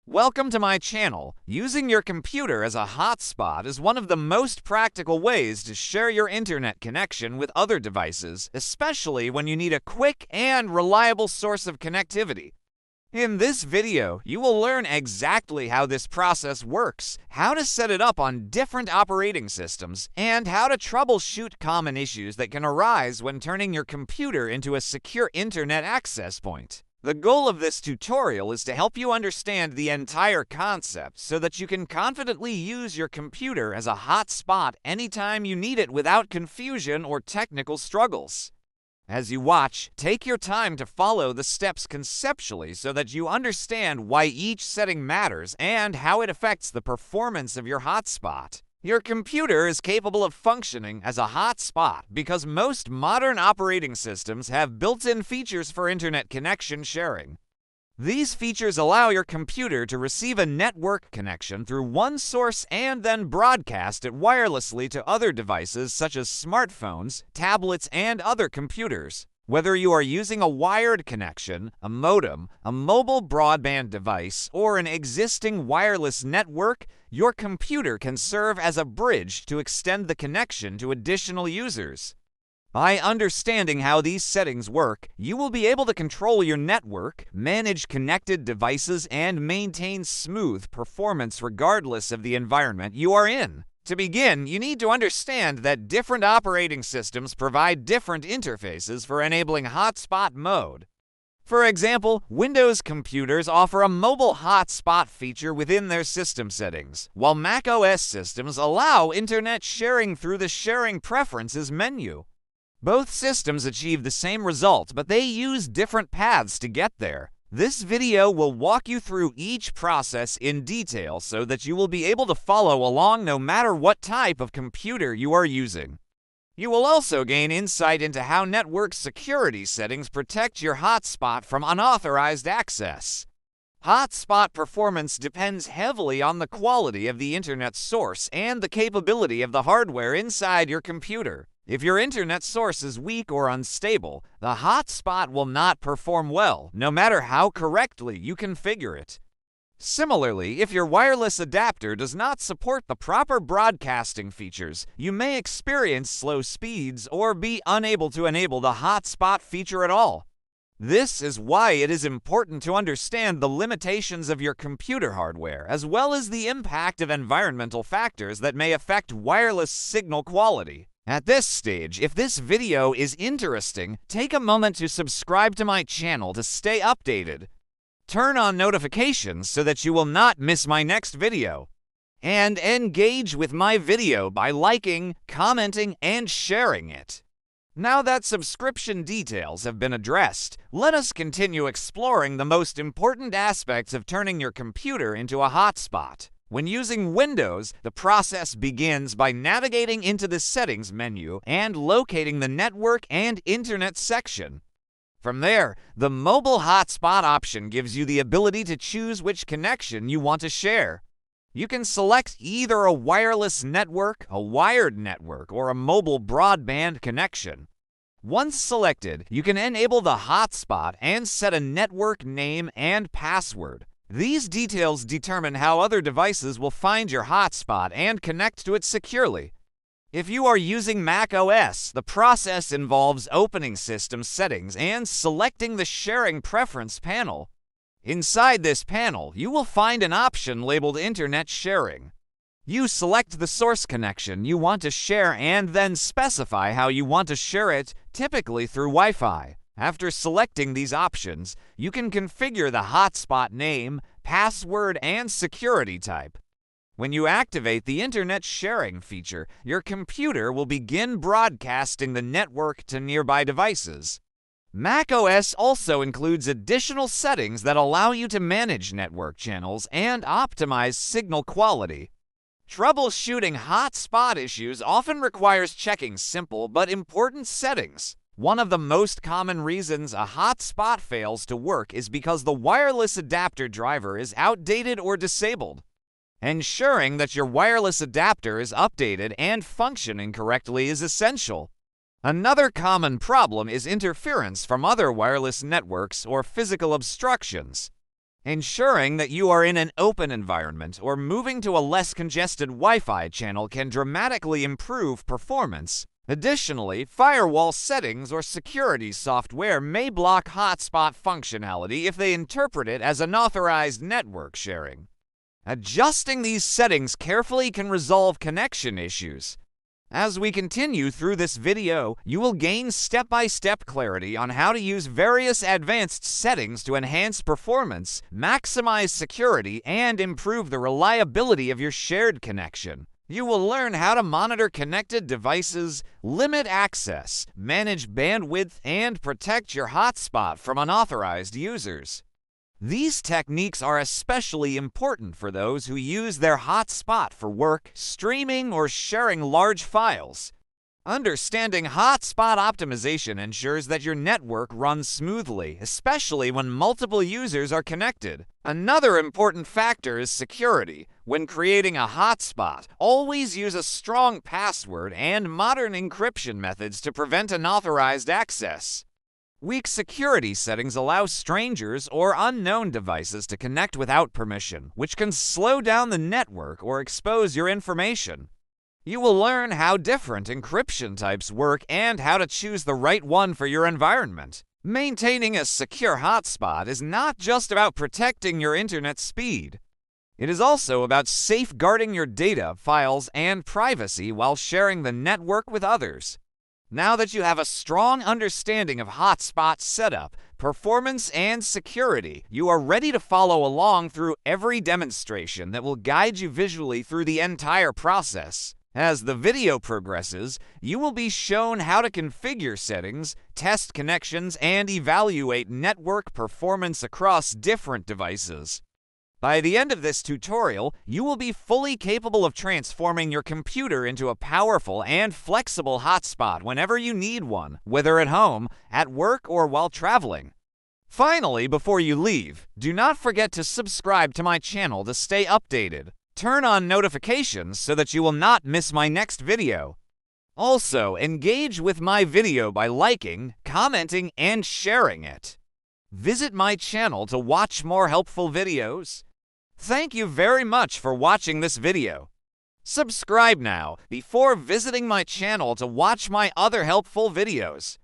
Welcome to my channel. Using your computer as a hotspot is one of the most practical ways to share your internet connection with other devices, especially when you need a quick and reliable source of connectivity. In this video, you will learn exactly how this process works, how to set it up on different operating systems, and how to troubleshoot common issues that can arise when turning your computer into a secure internet access point. The goal of this tutorial is to help you understand the entire concept so that you can confidently use your computer as a hotspot anytime you need it without confusion or technical struggles. As you watch, take your time to follow the steps conceptually so that you understand why each setting matters and how it affects the performance of your hotspot. Your computer is capable of functioning as a hotspot because most modern operating systems have built-in features for internet connection sharing. These features allow your computer to receive a network connection through one source and then broadcast it wirelessly to other devices such as smartphones, tablets, and other computers. Whether you are using a wired connection, a modem, a mobile broadband device, or an existing wireless network, your computer can serve as a bridge to extend the connection to additional users. By understanding how these settings work, you will be able to control your network, manage connected devices, and maintain smooth performance regardless of the environment you are in. To begin, you need to understand that different operating systems provide different interfaces for enabling hotspot mode. For example, Windows computers offer a mobile hotspot feature within their system settings, while macOS systems allow internet sharing through the Sharing Preferences menu. Both systems achieve the same result, but they use different paths to get there. This video will walk you through each process in detail so that you will be able to follow along no matter what type of computer you are using. You will also gain insight into how network security settings protect your hotspot from unauthorized access. Hotspot performance depends heavily on the quality of the internet source and the capability of the hardware inside your computer. If your internet source is weak or unstable, the hotspot will not perform well, no matter how correctly you configure it. Similarly, if your wireless adapter does not support the proper broadcasting features, you may experience slow speeds or be unable to enable the hotspot feature at all. This is why it is important to understand the limitations of your computer hardware, as well as the impact of environmental factors that may affect wireless signal quality. At this stage, if this video is interesting, take a moment to subscribe to my channel to stay updated. Turn on notifications so that you will not miss my next video. And engage with my video by liking, commenting, and sharing it. Now that subscription details have been addressed, let us continue exploring the most important aspects of turning your computer into a hotspot. When using Windows, the process begins by navigating into the Settings menu and locating the Network and Internet section. From there, the Mobile Hotspot option gives you the ability to choose which connection you want to share. You can select either a wireless network, a wired network, or a mobile broadband connection. Once selected, you can enable the hotspot and set a network name and password. These details determine how other devices will find your hotspot and connect to it securely. If you are using macOS, the process involves opening System Settings and selecting the Sharing Preference panel. Inside this panel, you will find an option labeled Internet Sharing. You select the source connection you want to share and then specify how you want to share it, typically through Wi-Fi. After selecting these options, you can configure the hotspot name, password, and security type. When you activate the Internet Sharing feature, your computer will begin broadcasting the network to nearby devices. macOS also includes additional settings that allow you to manage network channels and optimize signal quality. Troubleshooting hotspot issues often requires checking simple but important settings. One of the most common reasons a hotspot fails to work is because the wireless adapter driver is outdated or disabled. Ensuring that your wireless adapter is updated and functioning correctly is essential. Another common problem is interference from other wireless networks or physical obstructions. Ensuring that you are in an open environment or moving to a less congested Wi-Fi channel can dramatically improve performance. Additionally, firewall settings or security software may block hotspot functionality if they interpret it as unauthorized network sharing. Adjusting these settings carefully can resolve connection issues. As we continue through this video, you will gain step-by-step clarity on how to use various advanced settings to enhance performance, maximize security, and improve the reliability of your shared connection. You will learn how to monitor connected devices, limit access, manage bandwidth, and protect your hotspot from unauthorized users. These techniques are especially important for those who use their hotspot for work, streaming, or sharing large files. Understanding hotspot optimization ensures that your network runs smoothly, especially when multiple users are connected. Another important factor is security. When creating a hotspot, always use a strong password and modern encryption methods to prevent unauthorized access. Weak security settings allow strangers or unknown devices to connect without permission, which can slow down the network or expose your information. You will learn how different encryption types work and how to choose the right one for your environment. Maintaining a secure hotspot is not just about protecting your internet speed. It is also about safeguarding your data, files, and privacy while sharing the network with others. Now that you have a strong understanding of hotspot setup, performance, and security, you are ready to follow along through every demonstration that will guide you visually through the entire process. As the video progresses, you will be shown how to configure settings, test connections, and evaluate network performance across different devices. By the end of this tutorial, you will be fully capable of transforming your computer into a powerful and flexible hotspot whenever you need one, whether at home, at work, or while traveling. Finally, before you leave, do not forget to subscribe to my channel to stay updated. Turn on notifications so that you will not miss my next video. Also, engage with my video by liking, commenting, and sharing it. Visit my channel to watch more helpful videos. Thank you very much for watching this video. Subscribe now before visiting my channel to watch my other helpful videos.